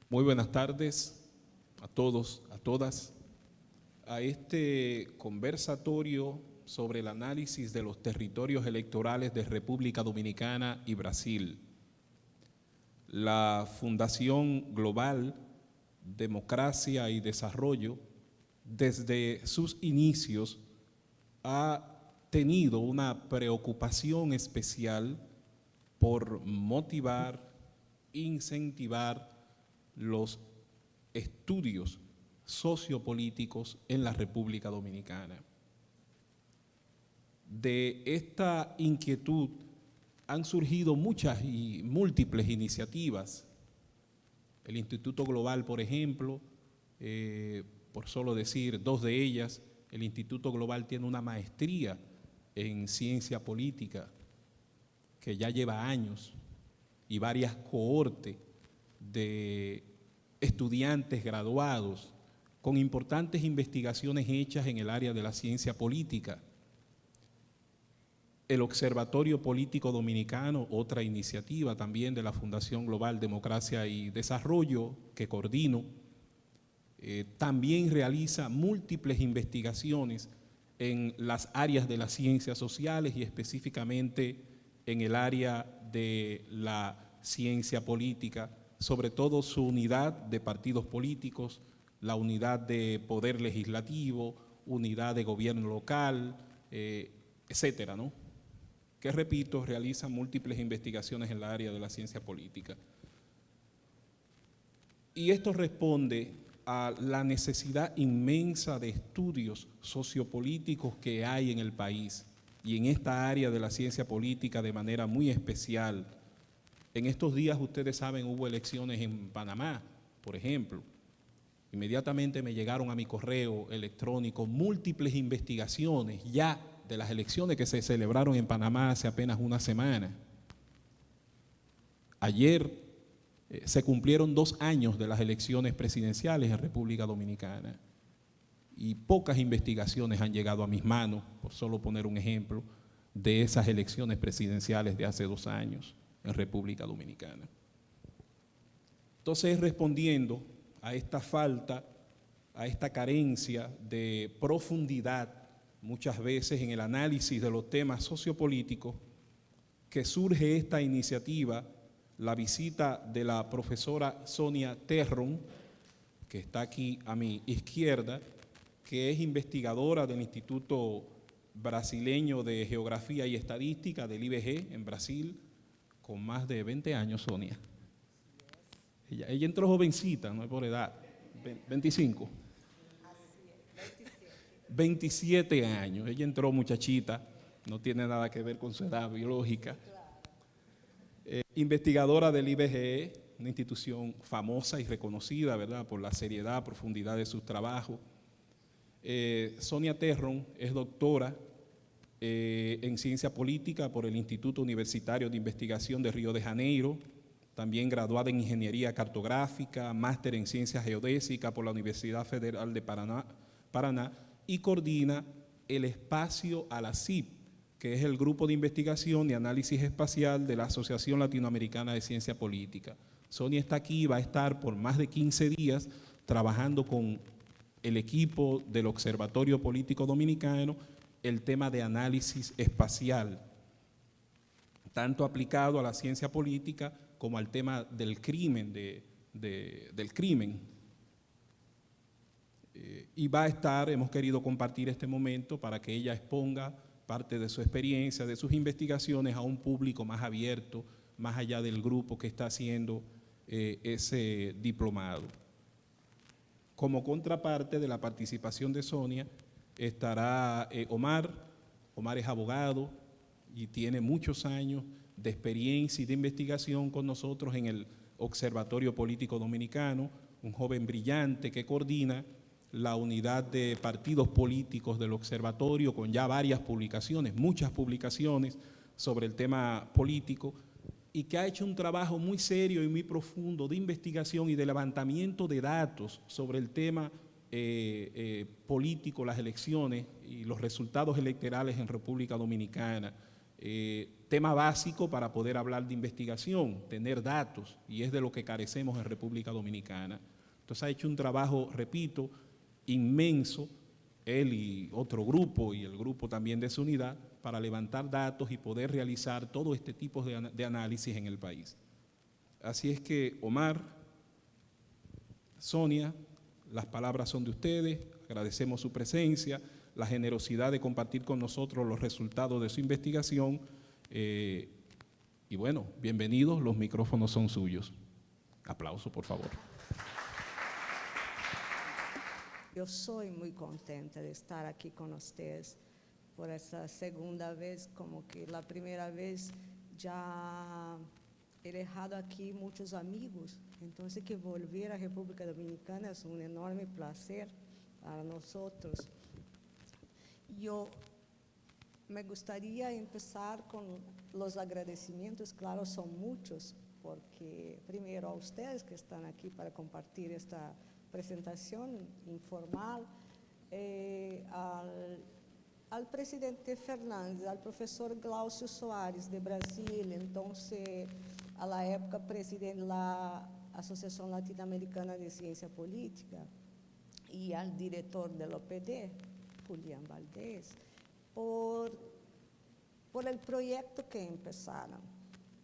Muy buenas tardes a todos, a todas, a este conversatorio sobre el análisis de los territorios electorales de República Dominicana y Brasil. La Fundación Global Democracia y Desarrollo, desde sus inicios, ha tenido una preocupación especial por motivar, incentivar los estudios sociopolíticos en la República Dominicana. De esta inquietud han surgido muchas y múltiples iniciativas. El Instituto Global, por ejemplo, por solo decir dos de ellas, el Instituto Global tiene una maestría en ciencia política que ya lleva años y varias cohortes de estudiantes graduados con importantes investigaciones hechas en el área de la ciencia política. El Observatorio Político Dominicano, otra iniciativa también de la Fundación Global Democracia y Desarrollo que coordino, también realiza múltiples investigaciones en las áreas de las ciencias sociales y específicamente en el área de la ciencia política, sobre todo su unidad de partidos políticos, la unidad de poder legislativo, unidad de gobierno local, etcétera, ¿no? Que, repito, realiza múltiples investigaciones en la área de la ciencia política. Y esto responde a la necesidad inmensa de estudios sociopolíticos que hay en el país y en esta área de la ciencia política de manera muy especial. En estos días, ustedes saben, hubo elecciones en Panamá, por ejemplo. Inmediatamente me llegaron a mi correo electrónico múltiples investigaciones ya de las elecciones que se celebraron en Panamá hace apenas una semana. Ayer se cumplieron 2 años de las elecciones presidenciales en República Dominicana y pocas investigaciones han llegado a mis manos, por solo poner un ejemplo, de esas elecciones presidenciales de hace 2 años en República Dominicana. Entonces, respondiendo a esta falta, a esta carencia de profundidad, muchas veces en el análisis de los temas sociopolíticos, que surge esta iniciativa, la visita de la profesora Sonia Terron, que está aquí a mi izquierda, que es investigadora del Instituto Brasileño de Geografía y Estadística del IBG en Brasil, con más de 20 años, Sonia. Ella entró jovencita, no es por edad, 25. 27 años, ella entró muchachita, no tiene nada que ver con su edad biológica. Investigadora del IBGE, una institución famosa y reconocida, ¿verdad?, por la seriedad, profundidad de sus trabajos. Sonia Terron es doctora en ciencia política por el Instituto Universitario de Investigación de Río de Janeiro, también graduada en Ingeniería Cartográfica, máster en Ciencias Geodésicas por la Universidad Federal de Paraná y coordina el espacio ALACIP, que es el Grupo de Investigación y Análisis Espacial de la Asociación Latinoamericana de Ciencia Política. Sonia está aquí y va a estar por más de 15 días trabajando con el equipo del Observatorio Político Dominicano el tema de análisis espacial, tanto aplicado a la ciencia política como al tema del crimen, del crimen. Y va a estar, hemos querido compartir este momento para que ella exponga parte de su experiencia, de sus investigaciones a un público más abierto, más allá del grupo que está haciendo ese diplomado. Como contraparte de la participación de Sonia estará Omar. Omar es abogado y tiene muchos años de experiencia y de investigación con nosotros en el Observatorio Político Dominicano, un joven brillante que coordina la unidad de partidos políticos del observatorio con ya varias publicaciones, muchas publicaciones sobre el tema político y que ha hecho un trabajo muy serio y muy profundo de investigación y de levantamiento de datos sobre el tema político, las elecciones y los resultados electorales en República Dominicana. tema básico para poder hablar de investigación, tener datos, y es de lo que carecemos en República Dominicana. Entonces ha hecho un trabajo, repito, inmenso, él y otro grupo, y el grupo también de su unidad, para levantar datos y poder realizar todo este tipo de análisis en el país. Así es que, Omar, Sonia, las palabras son de ustedes, agradecemos su presencia, la generosidad de compartir con nosotros los resultados de su investigación, y bueno, bienvenidos, los micrófonos son suyos. Aplauso, por favor. Eu sou muito contente de estar aqui com vocês por essa segunda vez, como que a primeira vez já he dejado aqui muitos amigos, então que volver à República Dominicana é um enorme prazer para nós. Eu me gostaria de começar com os agradecimentos, claro, são muitos, porque primeiro a vocês que estão aqui para compartilhar esta presentación informal, al presidente Fernández, al profesor Glaucio Soares de Brasil, entonces a la época presidente de la Asociación Latinoamericana de Ciencia Política, y al director del OPD, Julián Valdés, por el proyecto que empezaron,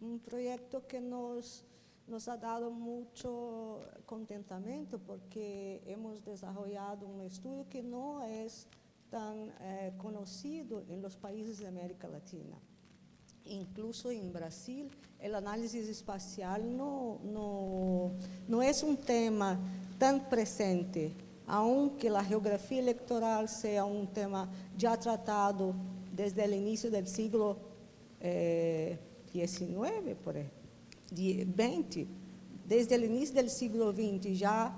un proyecto que nos ha dado mucho contentamiento porque hemos desarrollado un estudio que no es tan conocido en los países de América Latina. Incluso en Brasil, el análisis espacial no es un tema tan presente, aunque la geografía electoral sea un tema ya tratado desde el inicio del siglo XIX, por ejemplo. 20, desde el inicio del siglo XX ya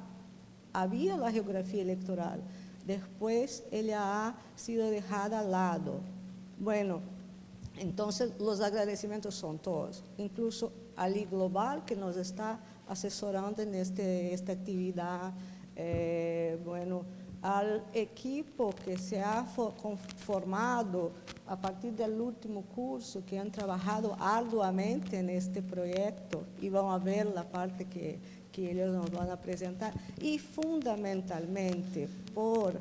había la geografía electoral, después ella ha sido dejada al lado. Bueno, entonces los agradecimientos son todos, incluso a Liga Global que nos está asesorando en esta actividad, bueno, al equipo que se ha formado a partir del último curso, que han trabajado arduamente en este proyecto y van a ver la parte que ellos nos van a presentar. Y fundamentalmente por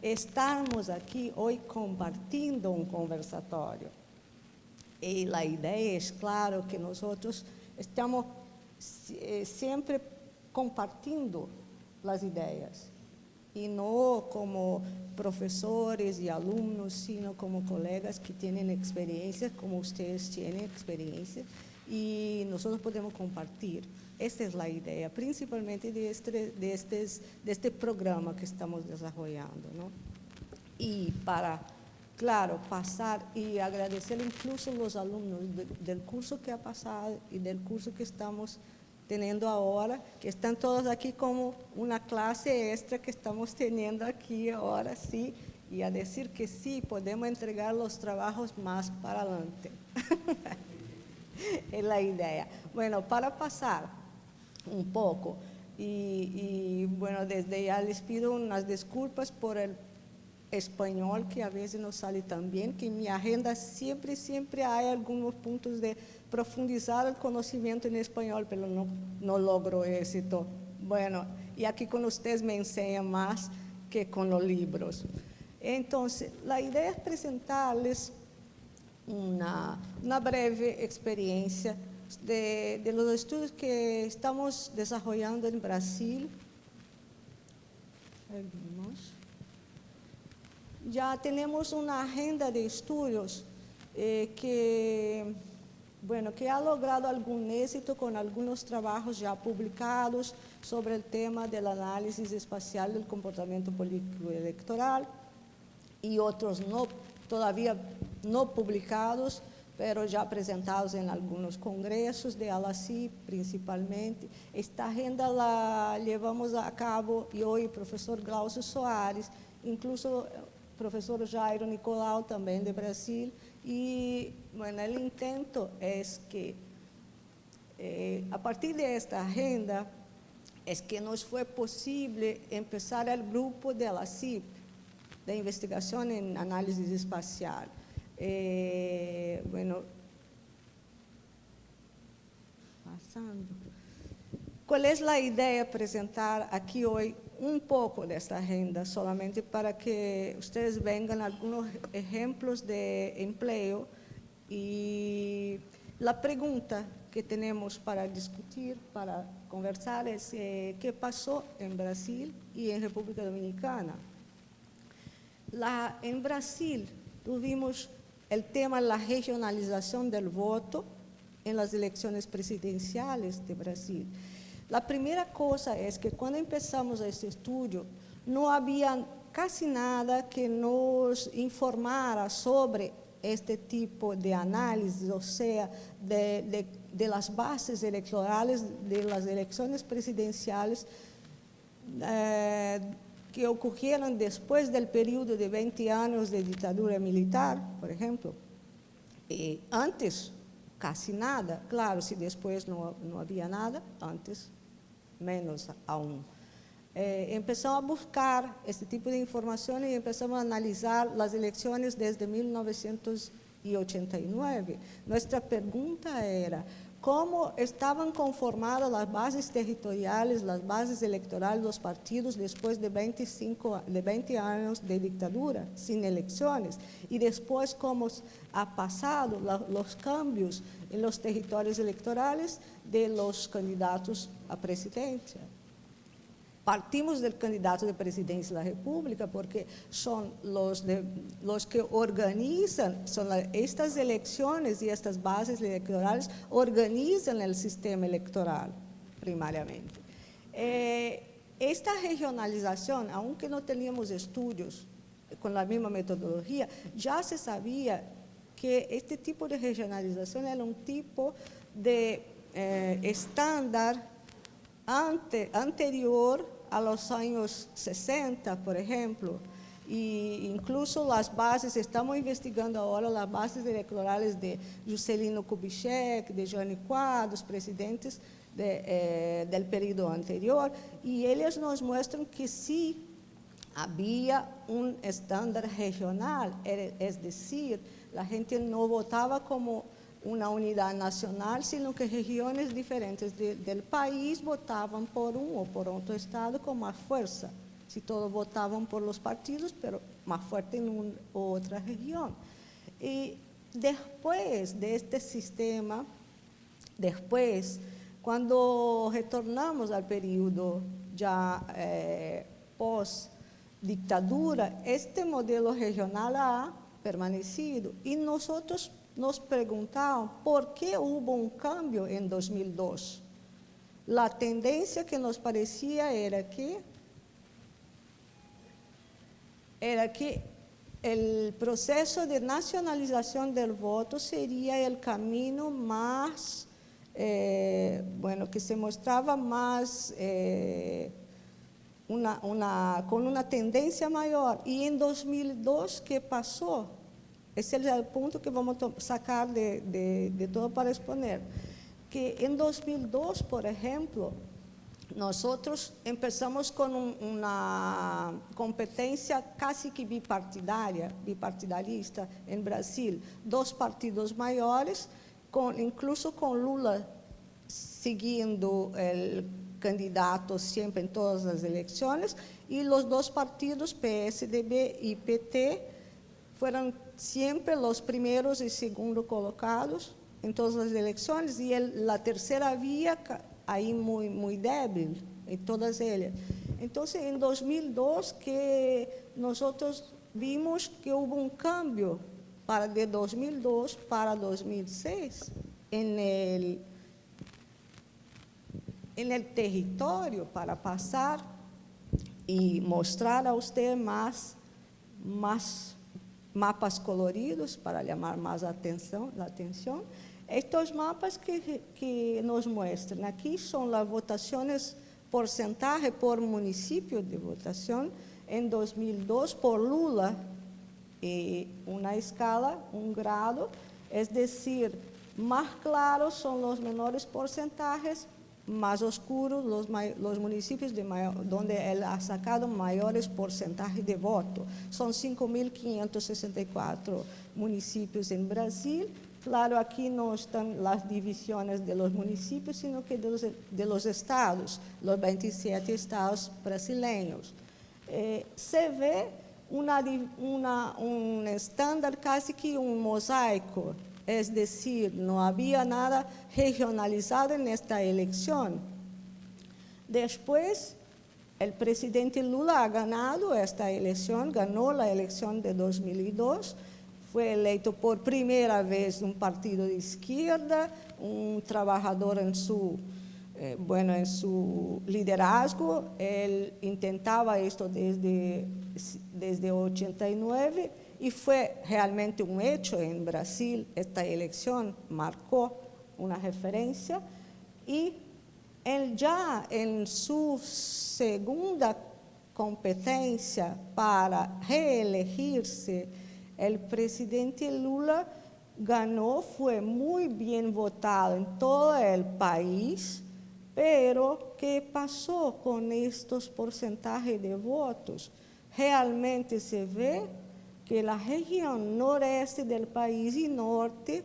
estarmos aquí hoy compartiendo un conversatorio. Y la idea es, claro, que nosotros estamos siempre compartiendo las ideas. Y no como profesores y alumnos, sino como colegas que tienen experiencia, como ustedes tienen experiencia, y nosotros podemos compartir. Esta es la idea, principalmente de este programa que estamos desarrollando, ¿no? Y para, claro, pasar y agradecer incluso a los alumnos del curso que ha pasado y del curso que estamos teniendo ahora, que están todos aquí como una clase extra que estamos teniendo aquí ahora, sí, y a decir que sí, podemos entregar los trabajos más para adelante. Es la idea. Bueno, para pasar un poco, y bueno, desde ya les pido unas disculpas por el español, que a veces no sale tan bien, que en mi agenda siempre hay algunos puntos de profundizar el conocimiento en español, pero no logro éxito. Bueno, y aquí con ustedes me enseñan más que con los libros. Entonces, la idea es presentarles una breve experiencia de los estudios que estamos desarrollando en Brasil. Ya tenemos una agenda de estudios que ha logrado algún éxito con algunos trabajos ya publicados sobre el tema del análisis espacial del comportamiento político electoral y otros todavía no publicados, pero ya presentados en algunos congresos de ALACIP principalmente. Esta agenda la llevamos a cabo y hoy el profesor Glaucio Soares, incluso profesor Jairo Nicolau também de Brasil, y bueno, el intento es que a partir de esta agenda es que nos fue posible empezar el grupo de la CIP, de investigación en análisis espacial. Bueno, Pasando. ¿Cuál es la idea? Presentar aquí hoy un poco de esta agenda, solamente para que ustedes vengan algunos ejemplos de empleo y la pregunta que tenemos para discutir, para conversar es qué pasó en Brasil y en República Dominicana. En Brasil tuvimos el tema de la regionalización del voto en las elecciones presidenciales de Brasil. La primera cosa es que cuando empezamos este estudio no había casi nada que nos informara sobre este tipo de análisis, o sea, de las bases electorales de las elecciones presidenciales que ocurrieron después del periodo de 20 años de dictadura militar, por ejemplo. Antes, casi nada. Claro, si después no había nada, antes menos aún. Empezamos a buscar este tipo de información y empezamos a analizar las elecciones desde 1989. Nuestra pregunta era, ¿cómo estaban conformadas las bases territoriales, las bases electorales de los partidos después de 20 años de dictadura, sin elecciones? Y después, ¿cómo ha pasado los cambios en los territorios electorales de los candidatos a presidencia? Partimos del candidato de presidencia de la República porque son los que organizan, estas elecciones y estas bases electorales organizan el sistema electoral primariamente. Esta regionalización, aunque no teníamos estudios con la misma metodología, ya se sabía que este tipo de regionalización era un tipo de estándar anterior a los años 60, por ejemplo, e incluso las bases, estamos investigando ahora las bases electorales de Juscelino Kubitschek, de Jânio Quadros, presidentes del periodo anterior, y ellos nos muestran que sí había un estándar regional, es decir, la gente no votaba como una unidad nacional, sino que regiones diferentes del país votaban por un o por otro estado con más fuerza. Si todos votaban por los partidos, pero más fuerte en una u otra región. Y después de este sistema, cuando retornamos al periodo ya post-dictadura, este modelo regional ha permanecido y nosotros nos preguntaban por qué hubo un cambio en 2002. La tendencia que nos parecía era que el proceso de nacionalización del voto sería el camino más, que se mostraba más, con una tendencia mayor. Y en 2002, ¿qué pasó? Ese es el punto que vamos a sacar de todo para exponer. Que en 2002, por ejemplo, nosotros empezamos con una competencia casi que bipartidarista en Brasil. 2 partidos mayores, incluso con Lula siguiendo el candidato siempre en todas las elecciones, y los 2 partidos, PSDB y PT, fueron siempre los primeros y segundos colocados en todas las elecciones, y la tercera vía ahí muy débil en todas ellas. Entonces, en 2002, que nosotros vimos que hubo un cambio de 2002 para 2006 en el territorio, para pasar y mostrar a usted más mapas coloridos para llamar más la atención. Estos mapas que nos muestran aquí son las votaciones, porcentaje por municipio de votación en 2002 por Lula, una escala, un grado, es decir, más claros son los menores porcentajes, más oscuros los municipios donde él ha sacado mayores porcentajes de voto. Son 5.564 municipios en Brasil, Claro, aquí no están las divisiones de los municipios, sino que de los estados, los 27 estados brasileños. Se ve un estándar casi que un mosaico, es decir, no había nada regionalizado en esta elección. Después, el presidente Lula ha ganado esta elección, ganó la elección de 2002, fue electo por primera vez un partido de izquierda, un trabajador en su liderazgo. Él intentaba esto desde 89 y fue realmente un hecho en Brasil. Esta elección marcó una referencia y él ya en su segunda competencia para reelegirse, el presidente Lula ganó, fue muy bien votado en todo el país, pero ¿qué pasó con estos porcentajes de votos? Realmente se ve que la región noreste del país y norte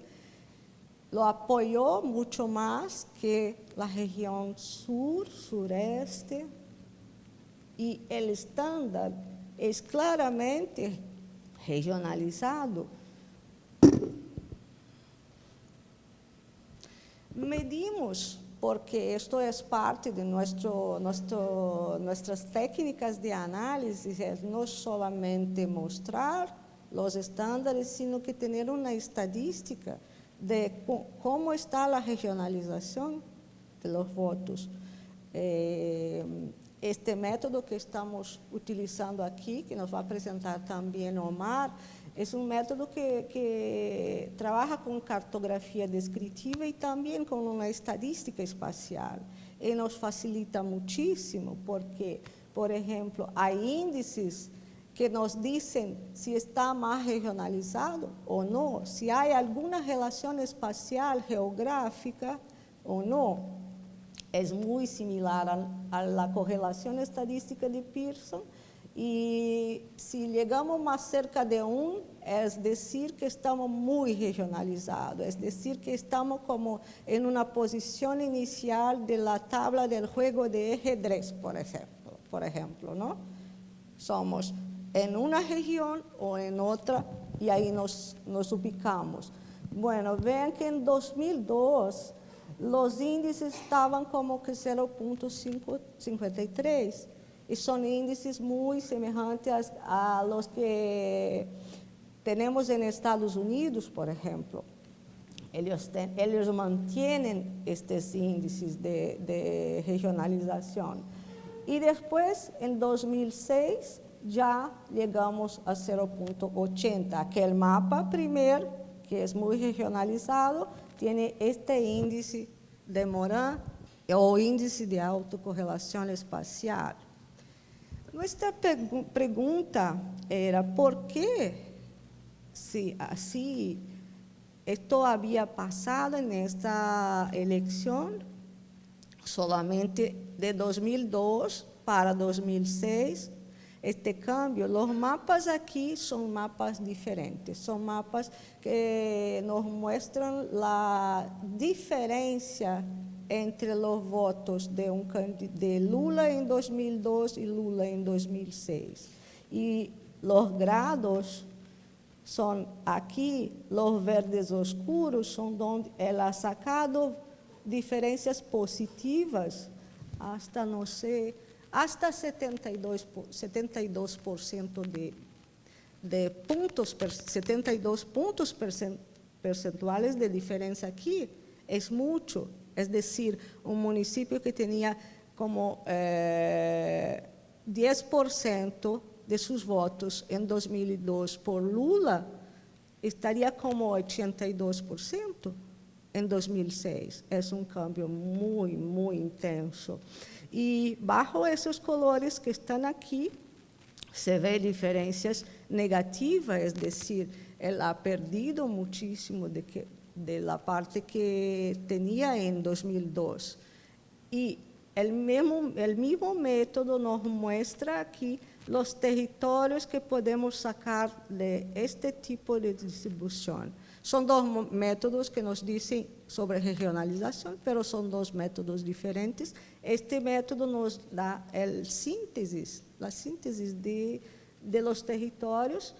lo apoyó mucho más que la región sur, sureste, y el estándar es claramente regionalizado. Medimos, porque esto es parte de nuestras técnicas de análisis, es no solamente mostrar los estándares, sino que tener una estadística de cómo está la regionalización de los votos. Este método que estamos utilizando aquí, que nos va a presentar también Omar, es un método que trabaja con cartografía descriptiva y también con una estadística espacial. Y nos facilita muchísimo porque, por ejemplo, hay índices que nos dicen si está más regionalizado o no, si hay alguna relación espacial, geográfica o no. Es muy similar a la correlación estadística de Pearson, y si llegamos más cerca de 1, es decir que estamos muy regionalizados, es decir que estamos como en una posición inicial de la tabla del juego de ajedrez, por ejemplo, ¿no? Somos en una región o en otra y ahí nos ubicamos. Bueno, vean que en 2002 los índices estaban como que 0.53 y son índices muy semejantes a los que tenemos en Estados Unidos, por ejemplo. Ellos mantienen estos índices de regionalización. Y después, en 2006, ya llegamos a 0.80. Aquel mapa primero, que es muy regionalizado, tiene este índice de Morin o índice de autocorrelación espacial. Nuestra pregunta era, ¿por qué si así esto había pasado en esta elección solamente de 2002 para 2006? Este cambio, los mapas aquí son mapas diferentes, son mapas que nos muestran la diferencia entre los votos de Lula en 2002 y Lula en 2006. Y los grados son aquí, los verdes oscuros son donde él ha sacado diferencias positivas hasta, no sé, hasta 72% de puntos, 72 puntos percentuales de diferencia aquí. Es mucho. Es decir, un municipio que tenía como 10% de sus votos en 2002 por Lula, estaría como 82% en 2006. Es un cambio muy, muy intenso. Y bajo esos colores que están aquí, se ve diferencias negativas, es decir, él ha perdido muchísimo de la parte que tenía en 2002. Y el mismo método nos muestra aquí los territorios que podemos sacar de este tipo de distribución. Son dos métodos que nos dicen sobre regionalización, pero son dos métodos diferentes. Este método nos da la síntesis de los territorios.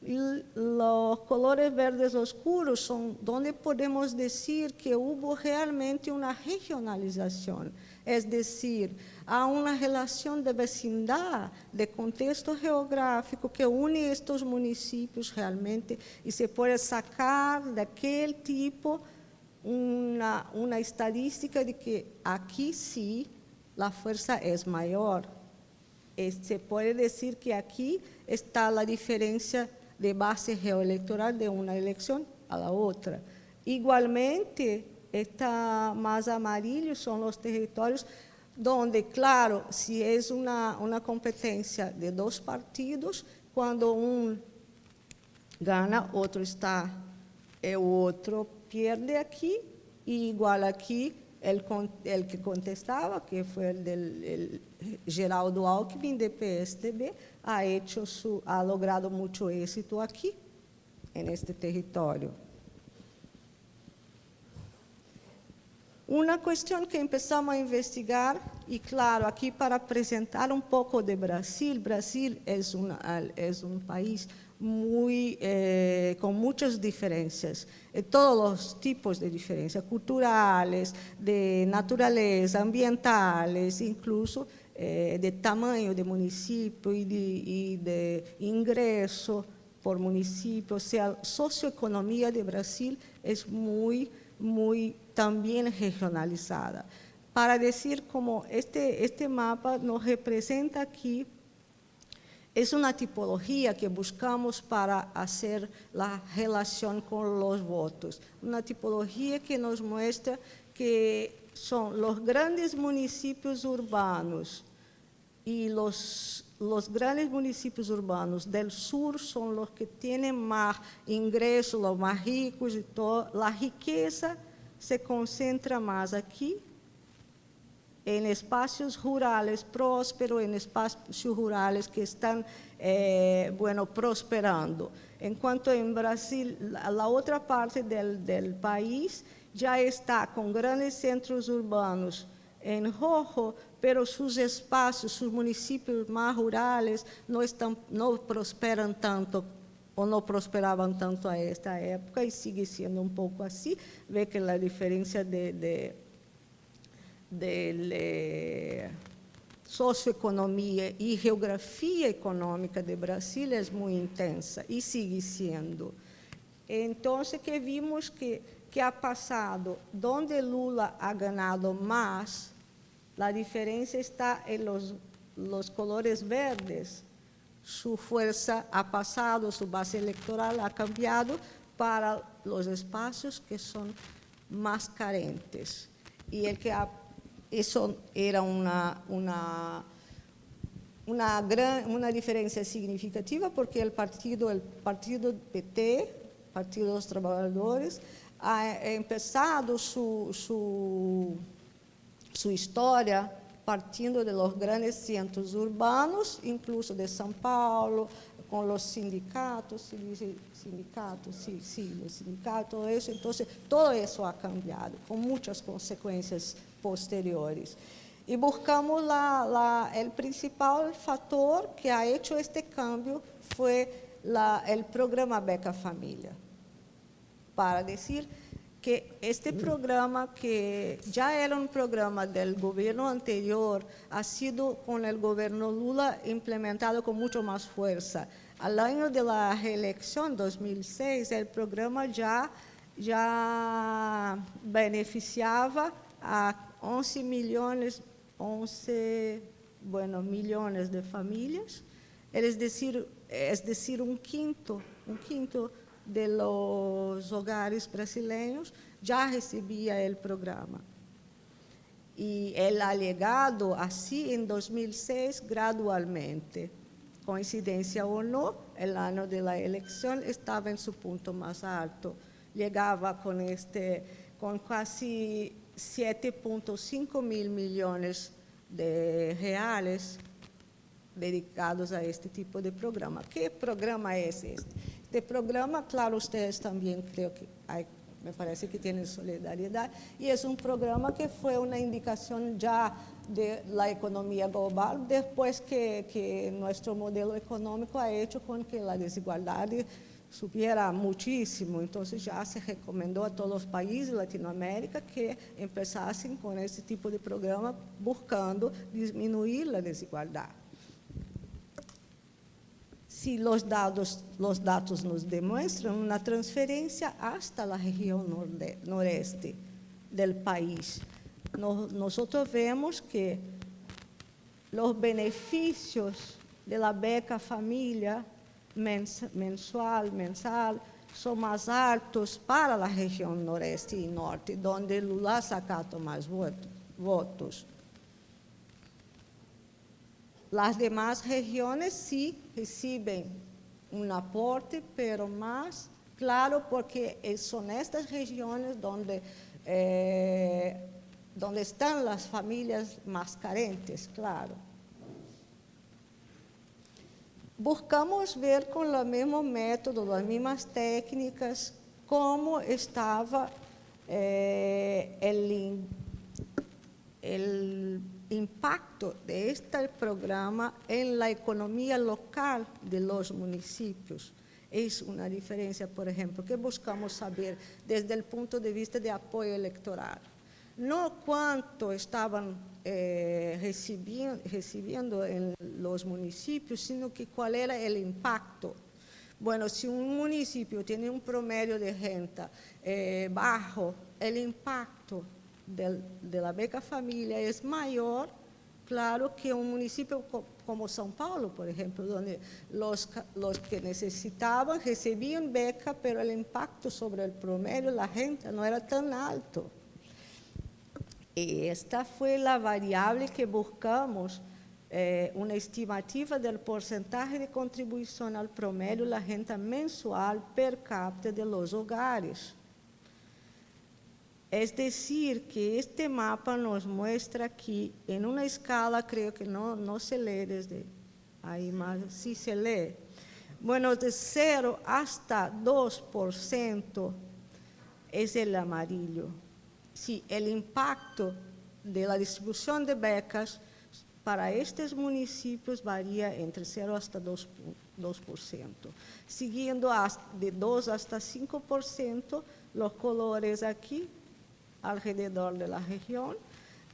Y los colores verdes oscuros son donde podemos decir que hubo realmente una regionalización, es decir, há una relación de vecindad, de contexto geográfico que une estos municipios realmente y se puede sacar de aquel tipo una estadística de que aquí sí la fuerza es mayor. Se puede decir que aquí está la diferencia de base geoelectoral de una elección a la otra. Igualmente, está más amarillo son los territorios donde, claro, si es una competencia de dos partidos, cuando un gana, otro está, el otro pierde aquí, y igual aquí, el que contestaba, que fue el Geraldo Alckmin, de PSDB, ha logrado mucho éxito aquí, en este territorio. Una cuestión que empezamos a investigar, y claro, aquí para presentar un poco de Brasil, Brasil es un país con muchas diferencias, todos los tipos de diferencias, culturales, de naturaleza, ambientales, incluso de tamaño de municipio y de ingreso por municipio. O sea, la socioeconomía de Brasil es muy también regionalizada. Para decir como este mapa nos representa aquí, es una tipología que buscamos para hacer la relación con los votos. Una tipología que nos muestra que son los grandes municipios urbanos y los grandes municipios urbanos del sur son los que tienen más ingresos, los más ricos y todo. La riqueza se concentra más aquí, en espacios rurales prósperos, en espacios rurales que están, prosperando. En cuanto en Brasil, la otra parte del país ya está con grandes centros urbanos en rojo, pero sus espacios, sus municipios más rurales no prosperan tanto o no prosperaban tanto a esta época, y sigue siendo un poco así. Ve que la diferencia de socioeconomía y geografía económica de Brasil es muy intensa y sigue siendo. Entonces, que vimos que ha pasado, donde Lula ha ganado más, la diferencia está en los colores verdes. Su fuerza ha pasado, su base electoral ha cambiado para los espacios que son más carentes. Y eso era una diferencia significativa, porque el partido PT, Partido de los Trabajadores, ha empezado su historia partindo de los grandes centros urbanos, incluso de São Paulo, con los sindicatos, los sindicatos, todo eso. Entonces, todo eso ha cambiado, con muchas consecuencias posteriores. Y buscamos el principal factor que ha hecho este cambio fue el programa Beca Familia, para decir que este programa, que ya era un programa del gobierno anterior, ha sido con el gobierno Lula implementado con mucho más fuerza. Al año de la reelección, 2006, el programa ya beneficiaba a 11 millones de familias, es decir, un quinto de los hogares brasileños ya recibía el programa. Y él ha llegado así en 2006 gradualmente. Coincidencia o no, el año de la elección estaba en su punto más alto. Llegaba con casi 7.5 mil millones de reales dedicados a este tipo de programa. ¿Qué programa es este? Este programa, claro, ustedes también creo que me parece que tienen solidaridad, y es un programa que fue una indicación ya de la economía global, después que nuestro modelo económico ha hecho con que la desigualdad subiera muchísimo. Entonces ya se recomendó a todos los países de Latinoamérica que empezasen con este tipo de programa buscando disminuir la desigualdad. Si los datos nos demuestran una transferencia hasta la región noreste del país, nosotros vemos que los beneficios de la beca familia mensal son más altos para la región noreste y norte, donde Lula ha sacado más votos. Las demás regiones sí reciben un aporte, pero más claro porque son estas regiones donde están las familias más carentes, claro. Buscamos ver con el mismo método, las mismas técnicas, cómo estaba el impacto de este programa en la economía local de los municipios. Es una diferencia, por ejemplo, que buscamos saber desde el punto de vista de apoyo electoral. No cuánto estaban recibiendo en los municipios, sino que cuál era el impacto. Bueno, si un municipio tiene un promedio de renta bajo, el impacto de la beca familia es mayor, claro, que un municipio como São Paulo, por ejemplo, donde los que necesitaban recibían beca, pero el impacto sobre el promedio de la renta no era tan alto. Y esta fue la variable que buscamos, una estimativa del porcentaje de contribución al promedio de la renta mensual per cápita de los hogares. Es decir, que este mapa nos muestra aquí, en una escala, creo que no se lee desde ahí, más sí se lee. Bueno, de 0 hasta 2% es el amarillo. Sí, el impacto de la distribución de becas para estos municipios varía entre 0 hasta 2%. Siguiendo de 2 hasta 5%, los colores aquí, alrededor de la región,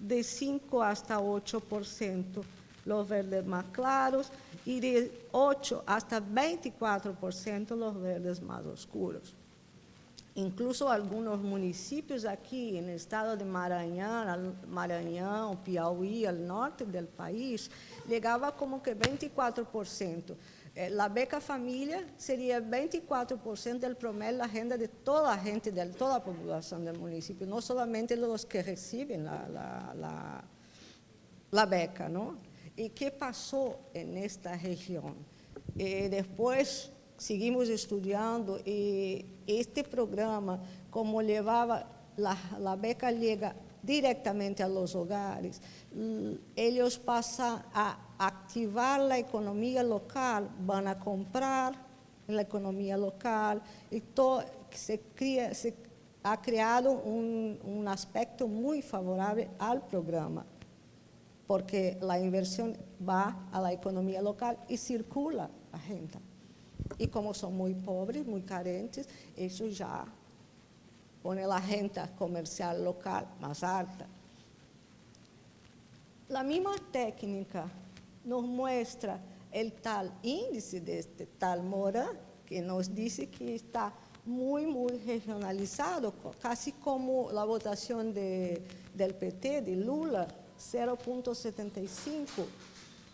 de 5 hasta 8%, los verdes más claros, y de 8 hasta 24% los verdes más oscuros. Incluso algunos municipios aquí en el estado de Maranhão, Piauí, al norte del país, llegaba como que 24%. La beca familia sería 24% del promedio de la renta de toda la gente, de toda la población del municipio, no solamente los que reciben la beca, ¿no? ¿Y qué pasó en esta región? Después seguimos estudiando y este programa, como llevaba, la beca llega directamente a los hogares, ellos pasan a activar la economía local, van a comprar la economía local, y todo, se ha creado un aspecto muy favorable al programa, porque la inversión va a la economía local y circula la renta. Y como son muy pobres, muy carentes, eso ya pone la renta comercial local más alta. La misma técnica nos muestra el tal índice de este tal Moran, que nos dice que está muy regionalizado, casi como la votación del PT, de Lula, 0.75.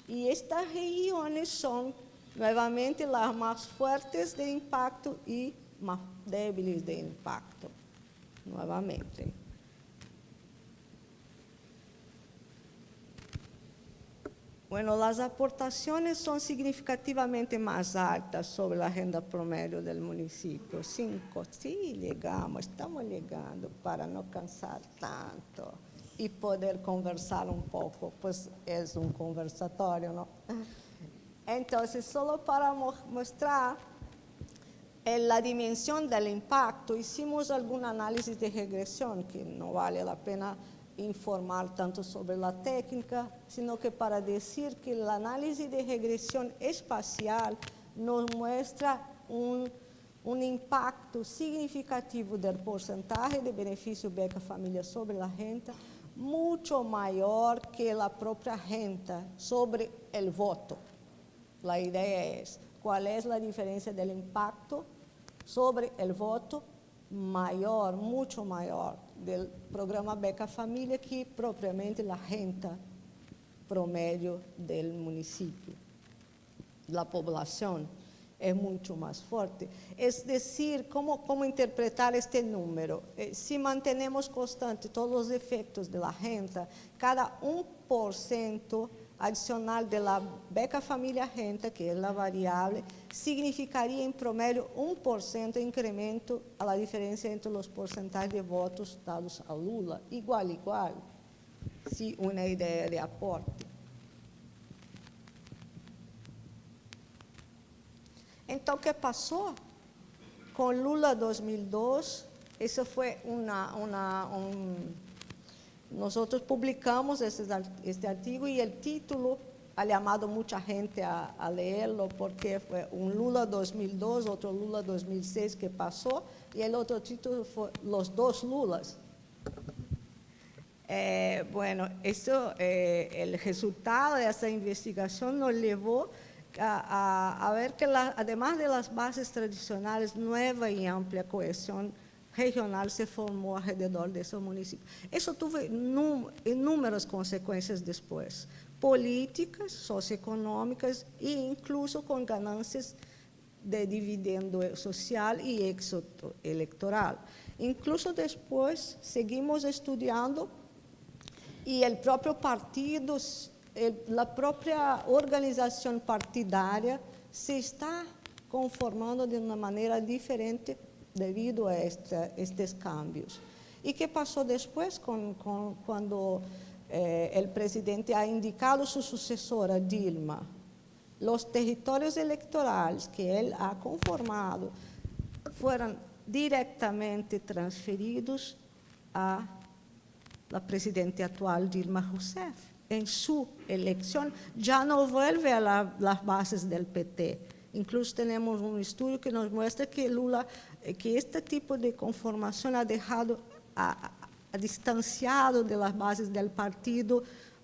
Y estas regiones son nuevamente las más fuertes de impacto y más débiles de impacto, nuevamente. Bueno, las aportaciones son significativamente más altas sobre la renta promedio del municipio. 5, sí, estamos llegando para no cansar tanto y poder conversar un poco, pues es un conversatorio, ¿no? Entonces, solo para mostrar en la dimensión del impacto, hicimos algún análisis de regresión, que no vale la pena informar tanto sobre la técnica, sino que para decir que el análisis de regresión espacial nos muestra un impacto significativo del porcentaje de beneficio beca familia sobre la renta, mucho mayor que la propia renta sobre el voto. La idea es, ¿cuál es la diferencia del impacto sobre el voto? Mayor, mucho mayor, del programa Beca Familia que propiamente la renta promedio del municipio. La población es mucho más fuerte. Es decir, ¿cómo interpretar este número? Si mantenemos constante todos los efectos de la renta, cada 1% adicional de la beca familia renta, que es la variable, significaría en promedio 1% de incremento a la diferencia entre los porcentajes de votos dados a Lula, igual, si una idea de aporte. Entonces, ¿qué pasó? Con Lula 2002, eso fue nosotros publicamos este artículo y el título ha llamado mucha gente a leerlo porque fue un Lula 2002, otro Lula 2006 que pasó y el otro título fue Los dos Lulas. Bueno, el resultado de esa investigación nos llevó a ver que además de las bases tradicionales, nueva y amplia cohesión regional se formó alrededor de esos municipios. Eso tuvo inúmeras consecuencias después, políticas, socioeconómicas e incluso con ganancias de dividendo social y éxito electoral. Incluso después seguimos estudiando y el propio partido, la propia organización partidaria se está conformando de una manera diferente debido a estos cambios. ¿Y qué pasó después cuando el presidente ha indicado a su sucesora, Dilma? Los territorios electorales que él ha conformado fueron directamente transferidos a la presidenta actual, Dilma Rousseff. En su elección ya no vuelve a las bases del PT. Incluso tenemos un estudio que nos muestra que que este tipo de conformación ha dejado distanciado de las bases del partido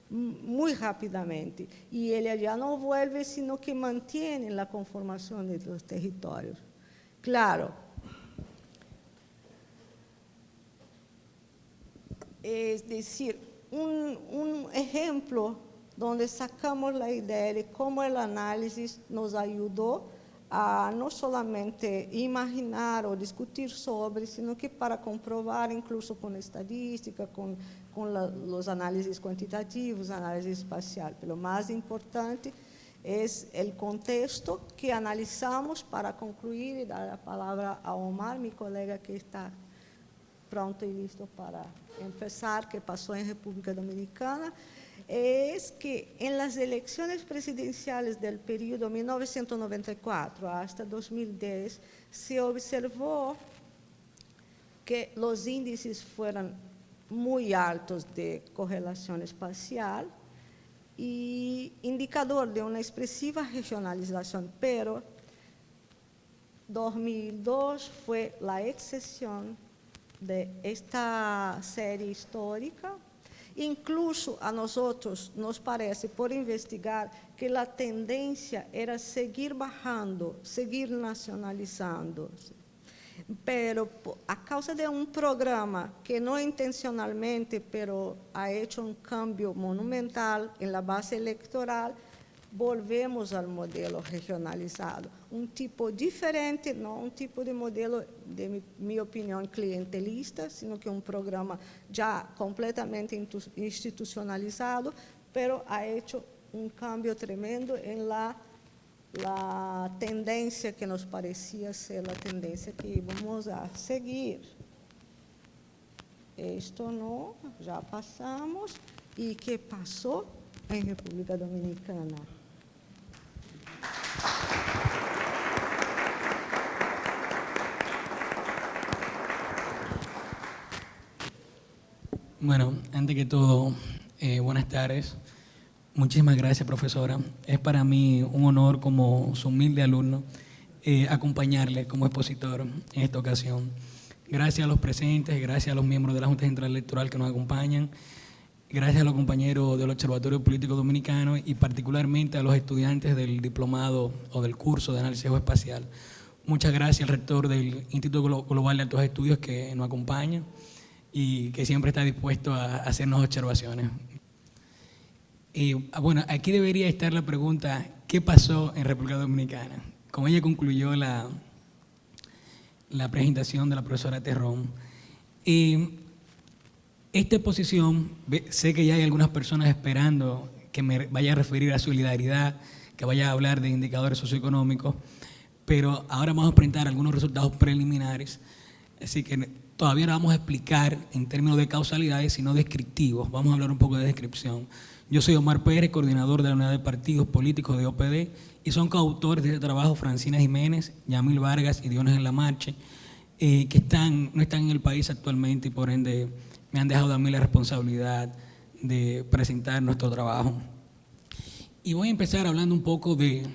muy rápidamente. Y ella ya no vuelve, sino que mantiene la conformación de los territorios. Claro, es decir, un ejemplo donde sacamos la idea de cómo el análisis nos ayudó a no solamente imaginar o discutir sobre, sino que para comprobar incluso con estadística, con los análisis cuantitativos, análisis espacial. Pero lo más importante es el contexto que analizamos para concluir y dar la palabra a Omar, mi colega que está pronto y listo para empezar, que pasó en República Dominicana. Es que en las elecciones presidenciales del periodo 1994 hasta 2010 se observó que los índices fueron muy altos de correlación espacial y indicador de una expresiva regionalización, pero 2002 fue la excepción de esta serie histórica. Incluso a nosotros nos parece, por investigar, que la tendencia era seguir bajando, seguir nacionalizando. Pero a causa de un programa que no intencionalmente, pero ha hecho un cambio monumental en la base electoral, volvemos al modelo regionalizado. Un tipo diferente, no un tipo de modelo, de mi opinión, clientelista, sino que un programa ya completamente institucionalizado, pero ha hecho un cambio tremendo en la tendencia que nos parecía ser la tendencia que íbamos a seguir. Esto no, ya pasamos. ¿Y qué pasó en República Dominicana? Bueno, antes que todo, buenas tardes. Muchísimas gracias, profesora. Es para mí un honor como su humilde alumno acompañarle como expositor en esta ocasión. Gracias a los presentes, gracias a los miembros de la Junta Central Electoral que nos acompañan, gracias a los compañeros del Observatorio Político Dominicano y particularmente a los estudiantes del diplomado o del curso de análisis geoespacial. Muchas gracias al rector del Instituto Global de Altos Estudios que nos acompaña y que siempre está dispuesto a hacernos observaciones. Bueno, aquí debería estar la pregunta, ¿qué pasó en República Dominicana? Con ella concluyó la presentación de la profesora Terrón. Esta exposición, sé que ya hay algunas personas esperando que me vaya a referir a solidaridad, que vaya a hablar de indicadores socioeconómicos, pero ahora vamos a presentar algunos resultados preliminares, así que todavía no vamos a explicar en términos de causalidades, sino descriptivos. Vamos a hablar un poco de descripción. Yo soy Omar Pérez, coordinador de la Unidad de Partidos Políticos de OPD, y son coautores de este trabajo Francina Jiménez, Yamil Vargas y Diones en la Marche, que no están en el país actualmente y por ende me han dejado a mí la responsabilidad de presentar nuestro trabajo. Y voy a empezar hablando un poco de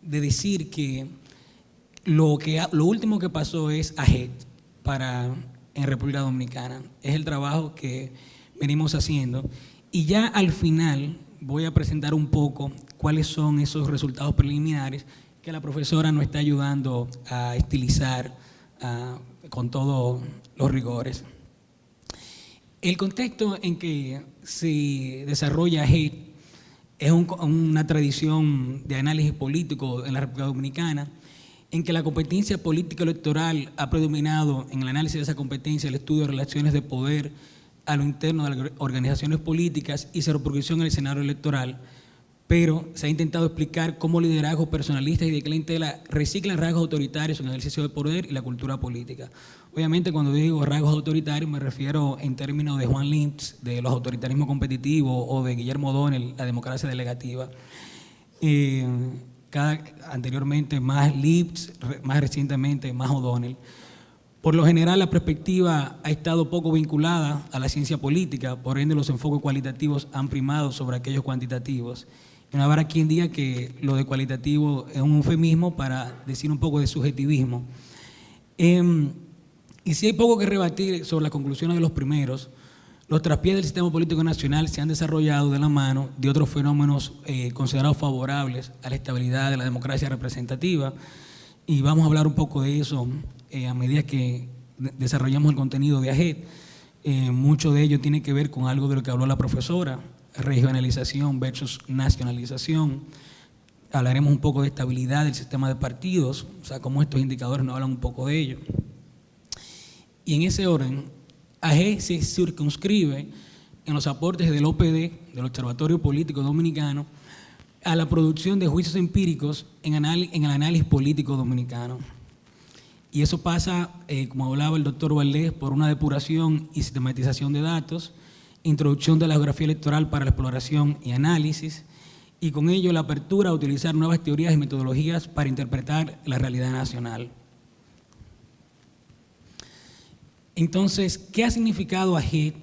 decir que lo último que pasó es AGET en República Dominicana. Es el trabajo que venimos haciendo. Y ya al final voy a presentar un poco cuáles son esos resultados preliminares que la profesora nos está ayudando a estilizar con todos los rigores. El contexto en que se desarrolla AGET es una tradición de análisis político en la República Dominicana, en que la competencia política electoral ha predominado en el análisis de esa competencia, el estudio de relaciones de poder a lo interno de las organizaciones políticas y su reproducción en el escenario electoral, pero se ha intentado explicar cómo liderazgos personalistas y de clientela reciclan rasgos autoritarios en el ejercicio de poder y la cultura política. Obviamente, cuando digo rasgos autoritarios me refiero en términos de Juan Lynch, de los autoritarismos competitivos, o de Guillermo O'Donnell, la democracia delegativa. Anteriormente más Lynch, más recientemente más O'Donnell. Por lo general, la perspectiva ha estado poco vinculada a la ciencia política, por ende los enfoques cualitativos han primado sobre aquellos cuantitativos. Y habrá quien diga que lo de cualitativo es un eufemismo para decir un poco de subjetivismo. Y si hay poco que rebatir sobre las conclusiones de los primeros, los traspiés del sistema político nacional se han desarrollado de la mano de otros fenómenos considerados favorables a la estabilidad de la democracia representativa, y vamos a hablar un poco de eso a medida que desarrollamos el contenido de AGET. Mucho de ello tiene que ver con algo de lo que habló la profesora, regionalización versus nacionalización. Hablaremos un poco de estabilidad del sistema de partidos, o sea, cómo estos indicadores nos hablan un poco de ello. Y en ese orden, AGET se circunscribe en los aportes del OPD, del Observatorio Político Dominicano, a la producción de juicios empíricos en el análisis político dominicano. Y eso pasa, como hablaba el doctor Valdés, por una depuración y sistematización de datos, introducción de la geografía electoral para la exploración y análisis, y con ello la apertura a utilizar nuevas teorías y metodologías para interpretar la realidad nacional. Entonces, ¿qué ha significado AGET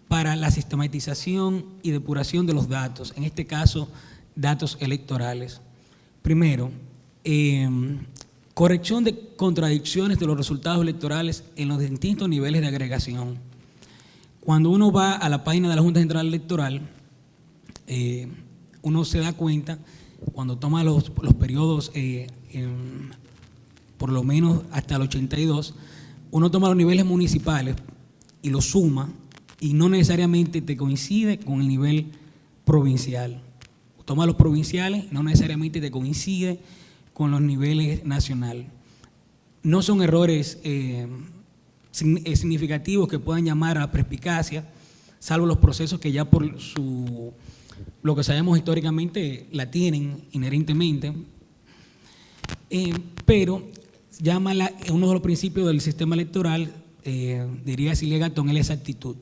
para la sistematización y depuración de los datos? En este caso, datos electorales. Primero, corrección de contradicciones de los resultados electorales en los distintos niveles de agregación. Cuando uno va a la página de la Junta Central Electoral, uno se da cuenta, cuando toma los periodos, por lo menos hasta el 82, uno toma los niveles municipales y los suma y no necesariamente te coincide con el nivel provincial. Toma los provinciales, no necesariamente te coincide con los niveles nacional. No son errores significativos que puedan llamar a perspicacia, salvo los procesos que ya por lo que sabemos históricamente la tienen inherentemente, pero uno de los principios del sistema electoral, diría Silvia Gatón, es la exactitud.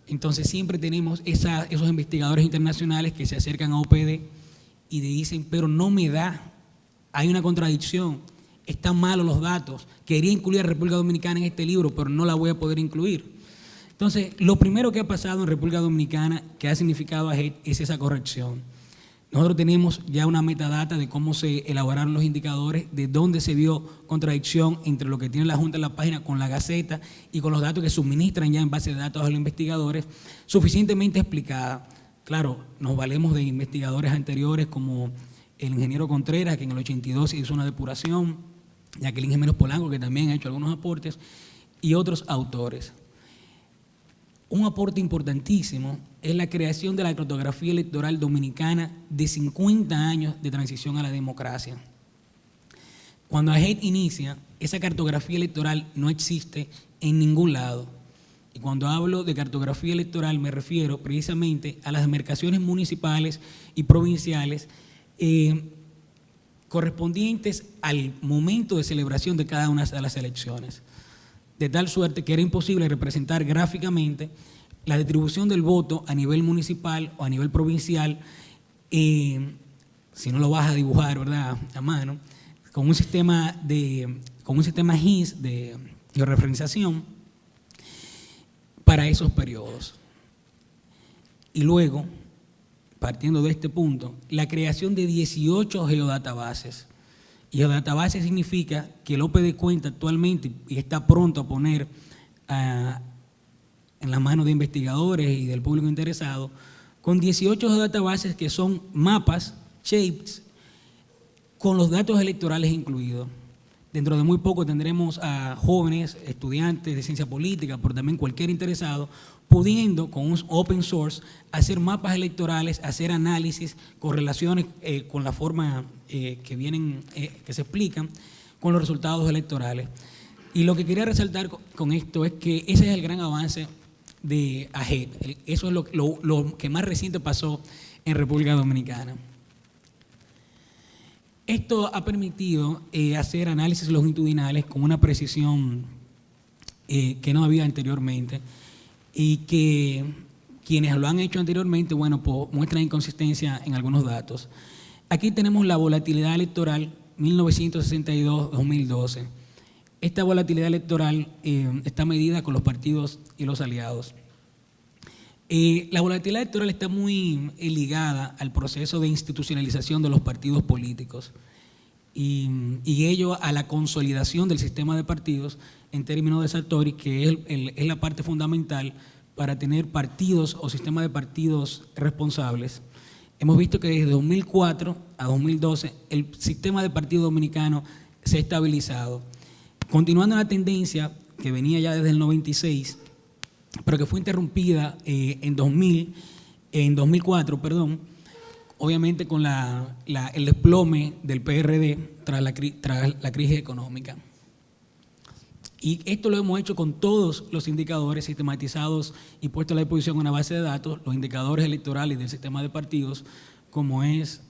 Entonces siempre tenemos esos investigadores internacionales que se acercan a OPD y dicen, pero no me da, hay una contradicción, están malos los datos, quería incluir a República Dominicana en este libro, pero no la voy a poder incluir. Entonces, lo primero que ha pasado en República Dominicana, que ha significado AGET, es esa corrección. Nosotros tenemos ya una metadata de cómo se elaboraron los indicadores, de dónde se vio contradicción entre lo que tiene la Junta en la página con la Gaceta y con los datos que suministran ya en base de datos a los investigadores, suficientemente explicada. Claro, nos valemos de investigadores anteriores como el ingeniero Contreras, que en el 82 hizo una depuración, Jacqueline Jiménez Polanco, que también ha hecho algunos aportes, y otros autores. Un aporte importantísimo es la creación de la cartografía electoral dominicana de 50 años de transición a la democracia. Cuando AGET inicia, esa cartografía electoral no existe en ningún lado. Y cuando hablo de cartografía electoral me refiero precisamente a las demarcaciones municipales y provinciales correspondientes al momento de celebración de cada una de las elecciones. De tal suerte que era imposible representar gráficamente la distribución del voto a nivel municipal o a nivel provincial, si no lo vas a dibujar, ¿verdad?, a mano, con un sistema GIS de georreferenciación para esos periodos. Y luego, partiendo de este punto, la creación de 18 geodatabases. Y geodatabases significa que el OPD cuenta actualmente y está pronto a poner en las manos de investigadores y del público interesado, con 18 geodatabases que son mapas, shapes, con los datos electorales incluidos. Dentro de muy poco tendremos a jóvenes, estudiantes de ciencia política, pero también cualquier interesado, pudiendo con un open source hacer mapas electorales, hacer análisis, correlaciones con la forma que vienen, que se explican, con los resultados electorales. Y lo que quería resaltar con esto es que ese es el gran avance de AGET. Eso es lo que más reciente pasó en República Dominicana. Esto ha permitido hacer análisis longitudinales con una precisión que no había anteriormente y que quienes lo han hecho anteriormente, bueno, pues muestran inconsistencia en algunos datos. Aquí tenemos la volatilidad electoral 1962-2012. Esta volatilidad electoral está medida con los partidos y los aliados. La volatilidad electoral está muy ligada al proceso de institucionalización de los partidos políticos y ello a la consolidación del sistema de partidos en términos de Sartori, que es la parte fundamental para tener partidos o sistema de partidos responsables. Hemos visto que desde 2004 a 2012 el sistema de partido dominicano se ha estabilizado, continuando la tendencia que venía ya desde el 96, pero que fue interrumpida en 2004, obviamente con el desplome del PRD tras la crisis económica. Y esto lo hemos hecho con todos los indicadores sistematizados y puestos a la disposición en una base de datos, los indicadores electorales del sistema de partidos, como es...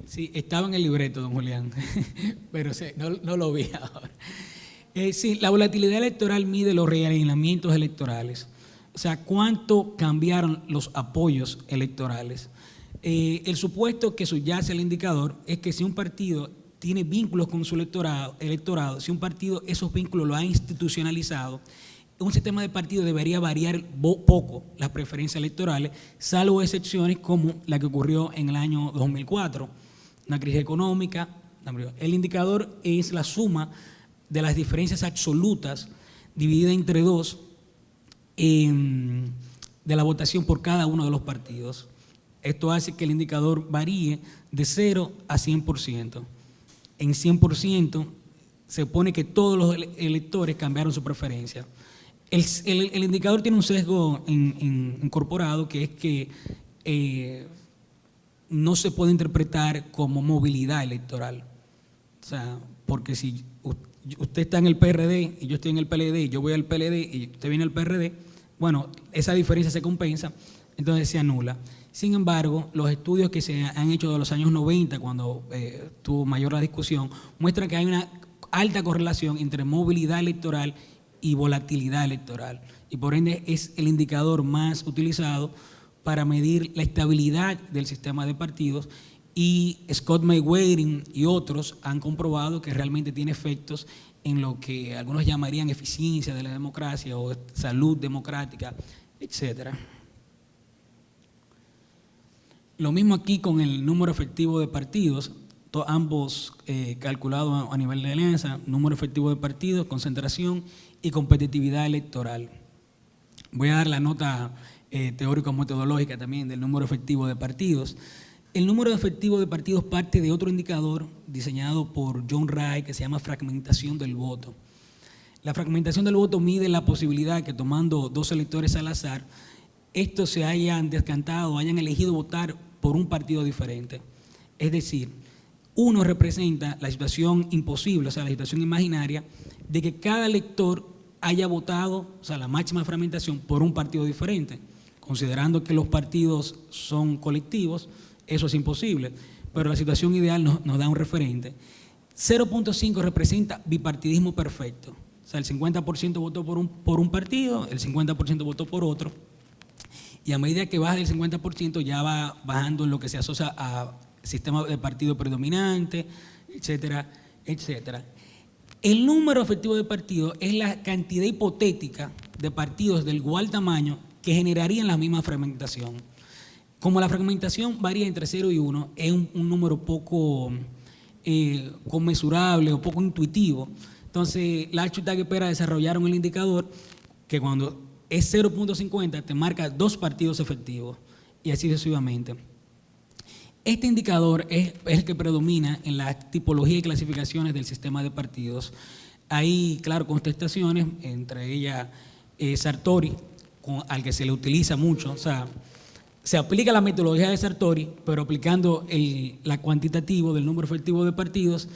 Sí, estaba en el libreto, don Julián, pero no lo vi ahora. Sí, la volatilidad electoral mide los realineamientos electorales. O sea, cuánto cambiaron los apoyos electorales. El supuesto que subyace al indicador es que si un partido tiene vínculos con su electorado, si un partido esos vínculos lo ha institucionalizado, un sistema de partido debería variar poco las preferencias electorales, salvo excepciones como la que ocurrió en el año 2004, una crisis económica. El indicador es la suma de las diferencias absolutas dividida entre dos de la votación por cada uno de los partidos. Esto hace que el indicador varíe de 0 a 100%. En 100% se pone que todos los electores cambiaron su preferencia. El indicador tiene un sesgo incorporado, que es que no se puede interpretar como movilidad electoral. O sea, porque si usted está en el PRD y yo estoy en el PLD, y yo voy al PLD y usted viene al PRD, bueno, esa diferencia se compensa, entonces se anula. Sin embargo, los estudios que se han hecho de los años 90, cuando tuvo mayor la discusión, muestran que hay una alta correlación entre movilidad electoral y volatilidad electoral. Y por ende es el indicador más utilizado para medir la estabilidad del sistema de partidos y Scott Mayweather y otros han comprobado que realmente tiene efectos en lo que algunos llamarían eficiencia de la democracia o salud democrática, etcétera. Lo mismo aquí con el número efectivo de partidos, ambos calculados a nivel de alianza, número efectivo de partidos, concentración y competitividad electoral. Voy a dar la nota teórico-metodológica también del número efectivo de partidos. El número efectivo de partidos parte de otro indicador diseñado por John Wright que se llama fragmentación del voto. La fragmentación del voto mide la posibilidad que tomando 2 electores al azar, estos se hayan descantado, hayan elegido votar por un partido diferente. Es decir, uno representa la situación imposible, o sea, la situación imaginaria, de que cada elector haya votado, o sea, la máxima fragmentación, por un partido diferente. Considerando que los partidos son colectivos, eso es imposible, pero la situación ideal nos da un referente. 0.5 representa bipartidismo perfecto, o sea, el 50% votó por un partido, el 50% votó por otro, y a medida que baja del 50% ya va bajando en lo que se asocia a sistema de partido predominante, etcétera, etcétera. El número efectivo de partidos es la cantidad hipotética de partidos del igual tamaño que generarían la misma fragmentación. Como la fragmentación varía entre 0 y 1, es un número poco conmensurable o poco intuitivo. Entonces, Larch y Tague-Pera desarrollaron el indicador que cuando es 0.50 te marca 2 partidos efectivos y así sucesivamente. Este indicador es el que predomina en la tipología y clasificaciones del sistema de partidos. Hay, claro, contestaciones, entre ellas Sartori, al que se le utiliza mucho, o sea, se aplica la metodología de Sartori, pero aplicando la cuantitativo del número efectivo de partidos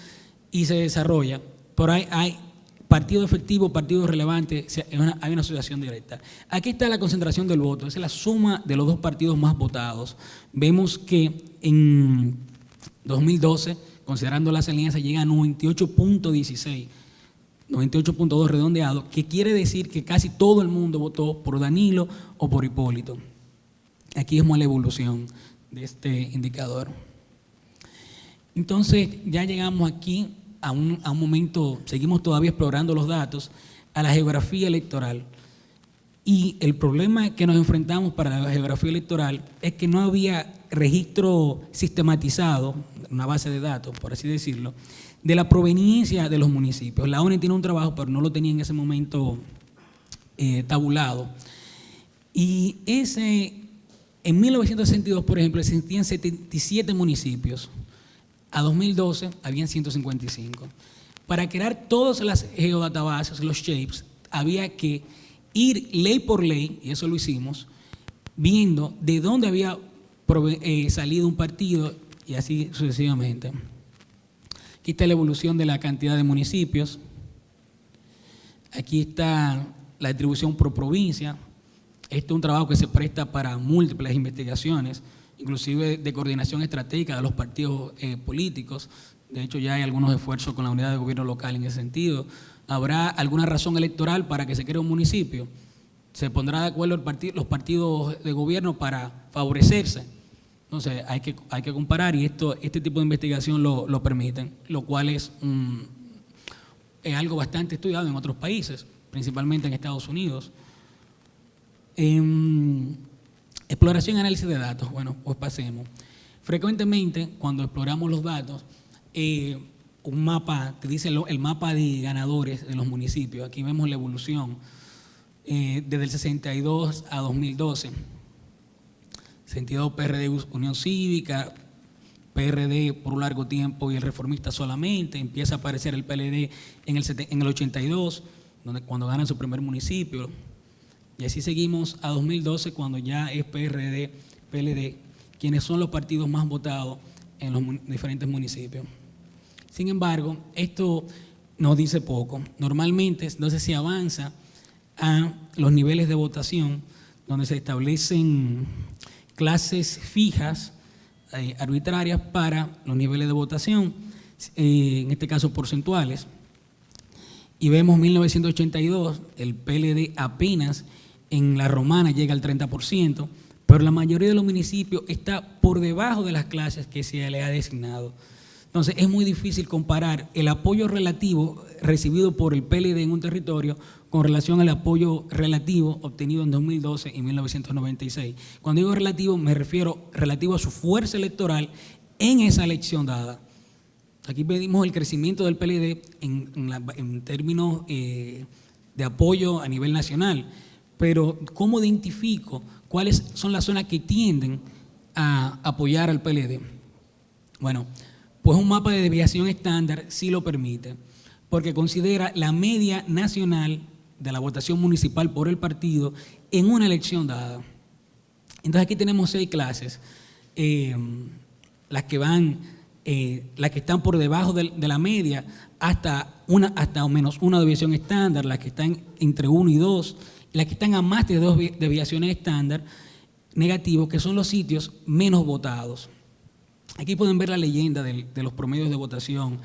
y se desarrolla. Pero hay partido efectivo, partido relevante, hay una asociación directa. Aquí está la concentración del voto, esa es la suma de los 2 partidos más votados. Vemos que en 2012, considerando las alianzas, llega a 98.16, 98.2 redondeado, que quiere decir que casi todo el mundo votó por Danilo o por Hipólito. Aquí vemos la evolución de este indicador. Entonces, ya llegamos aquí a un momento, seguimos todavía explorando los datos, a la geografía electoral. Y el problema que nos enfrentamos para la geografía electoral es que no había registro sistematizado, una base de datos, por así decirlo, de la proveniencia de los municipios. La ONU tiene un trabajo, pero no lo tenía en ese momento tabulado. Y en 1962, por ejemplo, existían 77 municipios. A 2012 habían 155. Para crear todas las geodatabases, los shapes, había que ir ley por ley, y eso lo hicimos, viendo de dónde había salido un partido y así sucesivamente. Aquí está la evolución de la cantidad de municipios. Aquí está la distribución por provincia. Este es un trabajo que se presta para múltiples investigaciones, inclusive de coordinación estratégica de los partidos políticos. De hecho, ya hay algunos esfuerzos con la unidad de gobierno local en ese sentido. ¿Habrá alguna razón electoral para que se cree un municipio? ¿Se pondrá de acuerdo los partidos de gobierno para favorecerse? Entonces, hay que comparar y este tipo de investigación lo permite, lo cual es algo bastante estudiado en otros países, principalmente en Estados Unidos. Exploración y análisis de datos. Bueno, pues pasemos. Frecuentemente, cuando exploramos los datos, un mapa, te dice el mapa de ganadores de los municipios. Aquí vemos la evolución desde el 62 a 2012. 62 PRD Unión Cívica, PRD por un largo tiempo y el Reformista solamente. Empieza a aparecer el PLD en el 82, cuando ganan su primer municipio. Y así seguimos a 2012, cuando ya es PRD, PLD, quienes son los partidos más votados en los diferentes municipios. Sin embargo, esto nos dice poco. Normalmente, entonces se avanza a los niveles de votación, donde se establecen clases fijas, arbitrarias para los niveles de votación, en este caso porcentuales. Y vemos 1982, el PLD apenas en la Romana llega al 30%, pero la mayoría de los municipios está por debajo de las clases que se le ha designado. Entonces, es muy difícil comparar el apoyo relativo recibido por el PLD en un territorio con relación al apoyo relativo obtenido en 2012 y 1996. Cuando digo relativo, me refiero relativo a su fuerza electoral en esa elección dada. Aquí medimos el crecimiento del PLD en términos de apoyo a nivel nacional, pero ¿cómo identifico cuáles son las zonas que tienden a apoyar al PLD? Bueno, pues un mapa de desviación estándar sí lo permite, porque considera la media nacional de la votación municipal por el partido en una elección dada. Entonces aquí tenemos 6 clases, las que están por debajo de la media hasta menos una desviación estándar, las que están entre 1 y 2, y las que están a más de 2 desviaciones estándar negativos, que son los sitios menos votados. Aquí pueden ver la leyenda de los promedios de votación.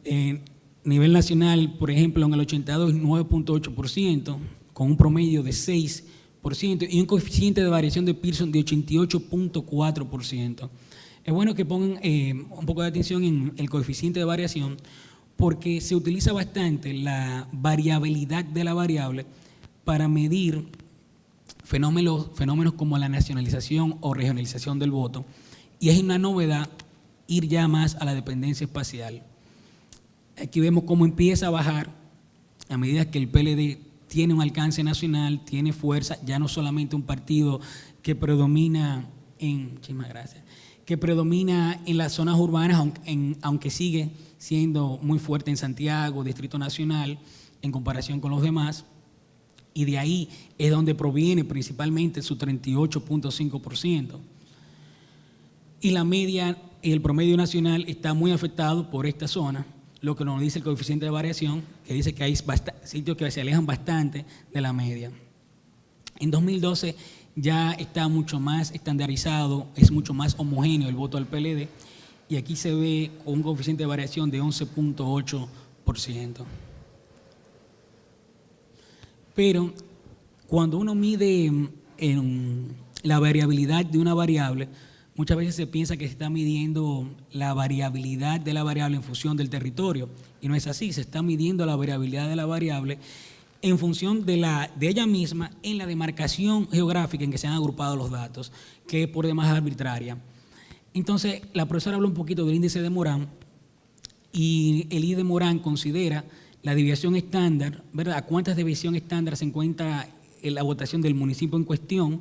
A nivel nacional, por ejemplo, en el 82, 9.8%, con un promedio de 6% y un coeficiente de variación de Pearson de 88.4%. Es bueno que pongan un poco de atención en el coeficiente de variación, porque se utiliza bastante la variabilidad de la variable para medir fenómenos como la nacionalización o regionalización del voto, y es una novedad ir ya más a la dependencia espacial. Aquí vemos cómo empieza a bajar a medida que el PLD tiene un alcance nacional, tiene fuerza, ya no solamente un partido que predomina que predomina en las zonas urbanas, aunque sigue siendo muy fuerte en Santiago, Distrito Nacional, en comparación con los demás, y de ahí es donde proviene principalmente su 38.5%. Y la media y el promedio nacional está muy afectado por esta zona, lo que nos dice el coeficiente de variación, que dice que hay sitios que se alejan bastante de la media. En 2012 ya está mucho más estandarizado, es mucho más homogéneo el voto del PLD, y aquí se ve con un coeficiente de variación de 11.8%. Pero cuando uno mide en la variabilidad de una variable, muchas veces se piensa que se está midiendo la variabilidad de la variable en función del territorio, y no es así. Se está midiendo la variabilidad de la variable en función de ella misma en la demarcación geográfica en que se han agrupado los datos, que es por demás arbitraria. Entonces, la profesora habló un poquito del índice de Morán, y el índice de Morán considera la desviación estándar, ¿verdad? ¿A cuántas desviación estándar se encuentra en la votación del municipio en cuestión?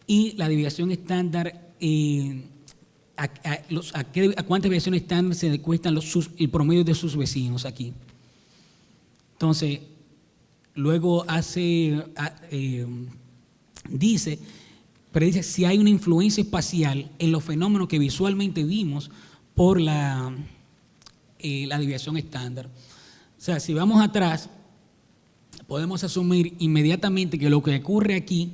Y la desviación estándar, ¿a cuántas desviaciones estándar se encuentran el promedio de sus vecinos aquí? Entonces, luego predice si hay una influencia espacial en los fenómenos que visualmente vimos por la desviación estándar. O sea, si vamos atrás, podemos asumir inmediatamente que lo que ocurre aquí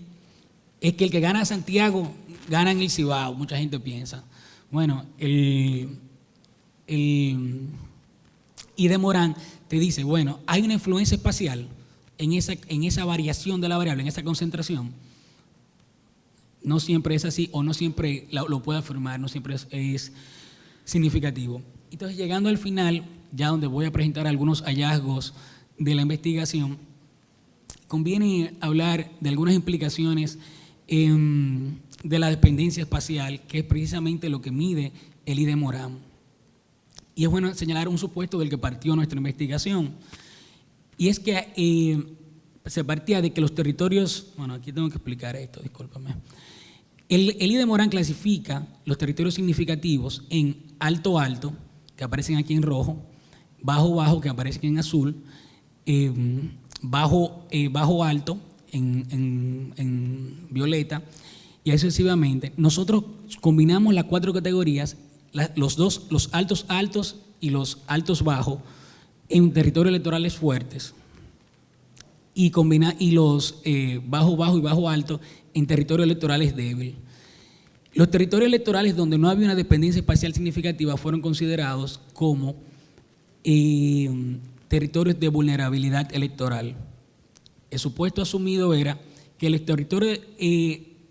es que el que gana Santiago gana en el Cibao. Mucha gente piensa. Bueno, y de Morán te dice, bueno, hay una influencia espacial en esa variación de la variable, en esa concentración. No siempre es así, o no siempre lo puede afirmar, no siempre es significativo. Entonces, llegando al final, ya donde voy a presentar algunos hallazgos de la investigación, conviene hablar de algunas implicaciones de la dependencia espacial, que es precisamente lo que mide el índice de Morán. Y es bueno señalar un supuesto del que partió nuestra investigación, y es que se partía de que los territorios, bueno, aquí tengo que explicar esto, discúlpame. El índice de Morán clasifica los territorios significativos en alto-alto, que aparecen aquí en rojo, bajo-bajo, que aparecen en azul, bajo-alto, en violeta, y así sucesivamente. Nosotros combinamos las 4 categorías, los altos y los altos bajos, en territorios electorales fuertes, y los bajo y bajo alto en territorios electorales débiles. Los territorios electorales donde no había una dependencia espacial significativa fueron considerados como territorios de vulnerabilidad electoral. El supuesto asumido era que los territorios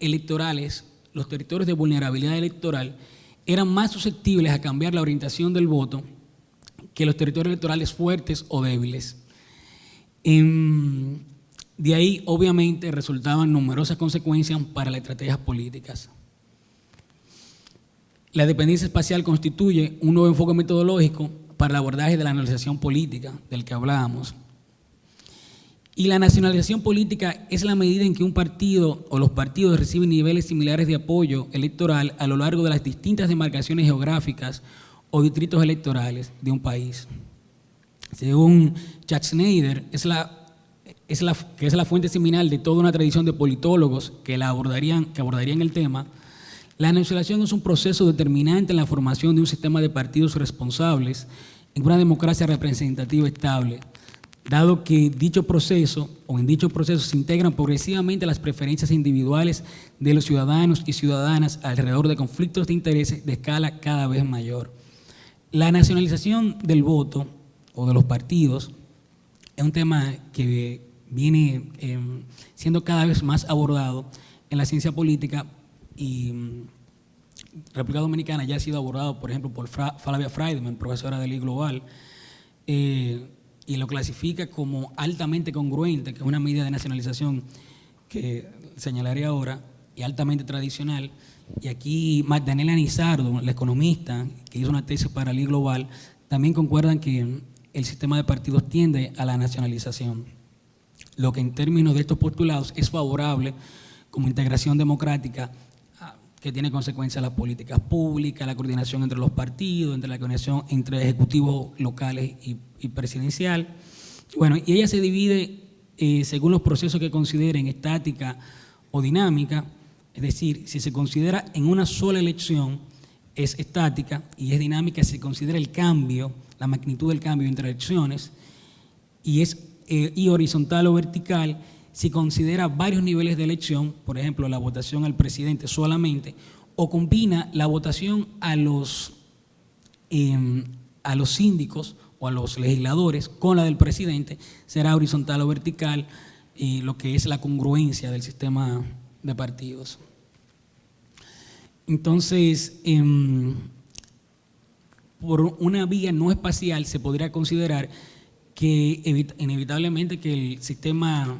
electorales, los territorios de vulnerabilidad electoral, eran más susceptibles a cambiar la orientación del voto que los territorios electorales fuertes o débiles. De ahí, obviamente, resultaban numerosas consecuencias para las estrategias políticas. La dependencia espacial constituye un nuevo enfoque metodológico para el abordaje de la nacionalización política, del que hablábamos. Y la nacionalización política es la medida en que un partido o los partidos reciben niveles similares de apoyo electoral a lo largo de las distintas demarcaciones geográficas o distritos electorales de un país. Según Schatzschneider, que es la fuente seminal de toda una tradición de politólogos que abordarían el tema, la nacionalización es un proceso determinante en la formación de un sistema de partidos responsables en una democracia representativa estable, dado que en dicho proceso se integran progresivamente las preferencias individuales de los ciudadanos y ciudadanas alrededor de conflictos de intereses de escala cada vez mayor. La nacionalización del voto o de los partidos es un tema que viene siendo cada vez más abordado en la ciencia política y República Dominicana ya ha sido abordado, por ejemplo, por Flavia Friedman, profesora de Ley Global, y lo clasifica como altamente congruente, que es una medida de nacionalización que señalaré ahora, y altamente tradicional. Y aquí Magdalena Nizardo, la economista, que hizo una tesis para Ley Global, también concuerdan que el sistema de partidos tiende a la nacionalización, lo que en términos de estos postulados es favorable como integración democrática que tiene consecuencias en las políticas públicas, la coordinación entre los partidos, entre la coordinación entre ejecutivos locales y presidencial. Bueno, y ella se divide según los procesos que consideren estática o dinámica, es decir, si se considera en una sola elección es estática y es dinámica si se considera el cambio, la magnitud del cambio entre elecciones, y horizontal o vertical si considera varios niveles de elección, por ejemplo, la votación al presidente solamente, o combina la votación a los síndicos o a los legisladores con la del presidente, será horizontal o vertical, lo que es la congruencia del sistema de partidos. Entonces, por una vía no espacial se podría considerar que inevitablemente que el sistema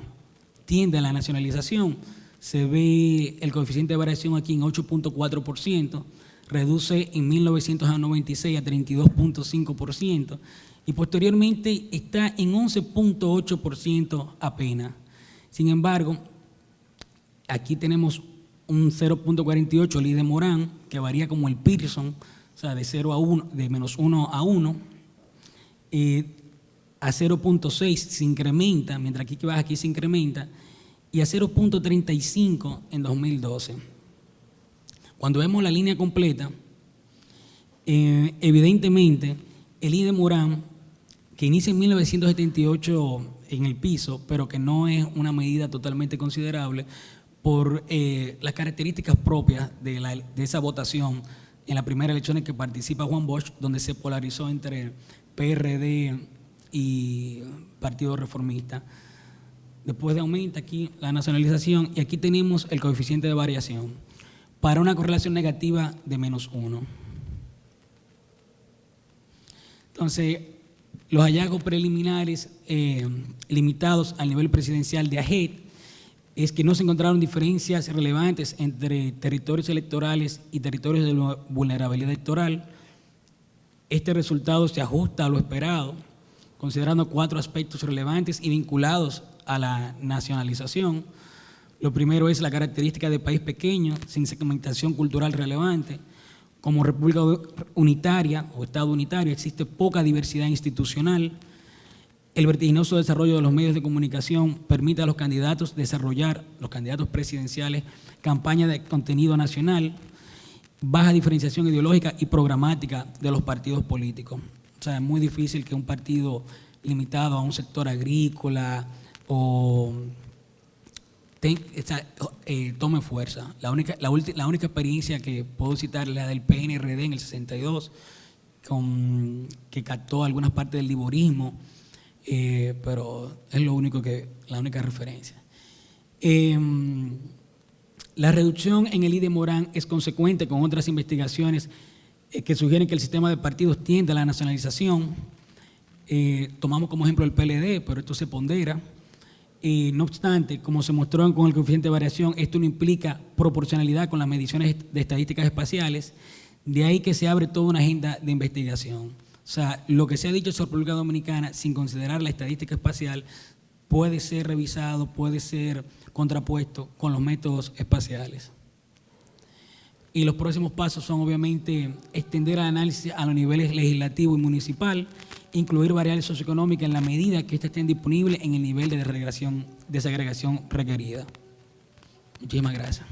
tiende a la nacionalización. Se ve el coeficiente de variación aquí en 8.4%, reduce en 1996 a 32.5% y posteriormente está en 11.8% apenas. Sin embargo, aquí tenemos un 0.48 Ley de Morán, que varía como el Pearson, o sea, de 0 a 1, de menos 1 a 1, a 0.6 se incrementa, mientras aquí que baja aquí se incrementa, y a 0.35 en 2012. Cuando vemos la línea completa, evidentemente el Ley de Morán, que inicia en 1978 en el piso, pero que no es una medida totalmente considerable por las características propias de esa votación en la primera elección en que participa Juan Bosch, donde se polarizó entre PRD y Partido Reformista. Después aumenta aquí la nacionalización y aquí tenemos el coeficiente de variación para una correlación negativa de menos 1. Entonces, los hallazgos preliminares limitados al nivel presidencial de AGET es que no se encontraron diferencias relevantes entre territorios electorales y territorios de vulnerabilidad electoral. Este resultado se ajusta a lo esperado, considerando 4 aspectos relevantes y vinculados a la nacionalización. Lo primero es la característica de país pequeño, sin segmentación cultural relevante. Como república unitaria o Estado unitario existe poca diversidad institucional. El vertiginoso desarrollo de los medios de comunicación permite a los candidatos desarrollar, los candidatos presidenciales, campañas de contenido nacional, baja diferenciación ideológica y programática de los partidos políticos. O sea, es muy difícil que un partido limitado a un sector agrícola tome fuerza. La única experiencia que puedo citar es la del PNRD en el 62, que captó algunas partes del liborismo, pero es la única referencia. La reducción en el I de Morán es consecuente con otras investigaciones que sugieren que el sistema de partidos tiende a la nacionalización. Tomamos como ejemplo el PLD, pero esto se pondera. No obstante, como se mostró con el coeficiente de variación, esto no implica proporcionalidad con las mediciones de estadísticas espaciales, de ahí que se abre toda una agenda de investigación. O sea, lo que se ha dicho sobre República Dominicana, sin considerar la estadística espacial, puede ser revisado, puede ser contrapuesto con los métodos espaciales. Y los próximos pasos son obviamente extender el análisis a los niveles legislativo y municipal, incluir variables socioeconómicas en la medida que éstas estén disponibles en el nivel de segregación requerida. Muchísimas gracias.